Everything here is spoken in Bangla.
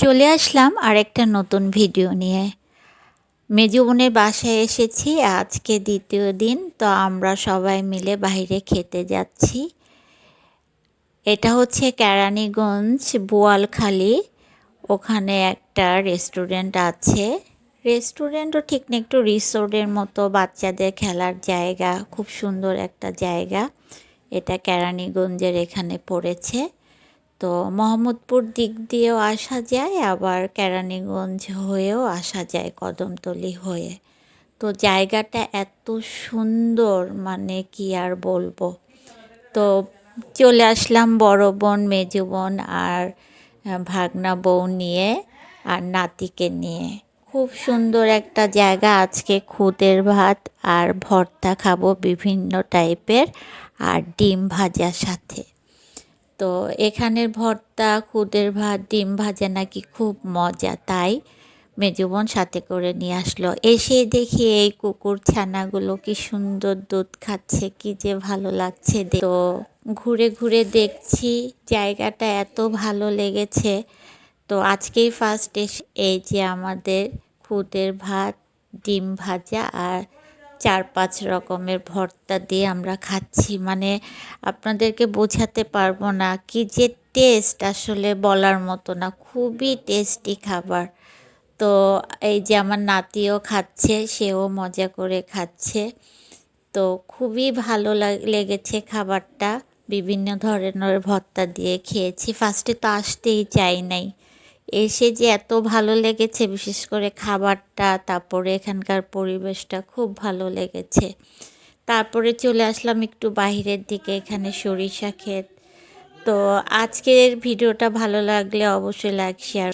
চলে আসলাম আরেকটা নতুন ভিডিও নিয়ে। মেজো বোনের বাসায় এসেছি, আজকে দ্বিতীয় দিন। তো আমরা সবাই মিলে বাইরে খেতে যাচ্ছি। এটা হচ্ছে কেরানীগঞ্জ বোয়ালখালী, ওখানে একটা রেস্টুরেন্ট আছে। রেস্টুরেন্টও ঠিক না, একটু রিসোর্টের মতো, বাচ্চাদের খেলার জায়গা, খুব সুন্দর একটা জায়গা। এটা কেরানীগঞ্জের এখানে পড়েছে। তো মোহাম্মদপুর দিক দিয়েও আসা যায়, আবার কেরানীগঞ্জ হয়েও আসা যায় কদমতলী হয়ে। তো জায়গাটা এত সুন্দর, মানে কি আর বলবো। তো চলে আসলাম বড় বোন, মেজো বোন আর ভাগনা বউ নিয়ে আর নাতিকে নিয়ে। খুব সুন্দর একটা জায়গা। আজকে খুদের ভাত আর ভর্তা খাবো বিভিন্ন টাইপের, আর ডিম ভাজার সাথে। তো এখানের ভর্তা, খুদের ভাত, ডিম ভাজা নাকি খুব মজা, তাই মেজো বোন সাথে করে নিয়ে আসলো। এসে দেখি এই কুকুর ছানাগুলো কি সুন্দর দুধ খাচ্ছে, কি যে ভালো লাগছে। তো ঘুরে ঘুরে দেখছি, জায়গাটা এত ভালো লেগেছে। তো আজকেই ফার্স্ট এসে এই যে আমাদের খুদের ভাত, ডিম ভাজা আর 4-5 রকমের ভর্তা দিয়ে আমরা খাচ্ছি। মানে আপনাদেরকে বোঝাতে পারবো না, কি যে টেস্ট, আসলে বলার মতো না। খুবই টেস্টি খাবার। তো এই যে আমার নাতিও খাচ্ছে, সেও মজা করে খাচ্ছে। তো খুবই ভালো লেগেছে খাবারটা। বিভিন্ন ধরনের ভর্তা দিয়ে খেয়েছি। ফার্স্টে তো আসতেই চাই নাই, এসে যে এত ভালো লেগেছে, বিশেষ করে খাবারটা, তারপরে এখানকার পরিবেশটা খুব ভালো লেগেছে। তারপরে চলে আসলাম একটু বাইরের দিকে, এখানে সরিষা ক্ষেত। তো আজকের ভিডিওটা ভালো লাগলে অবশ্যই লাইক শেয়ার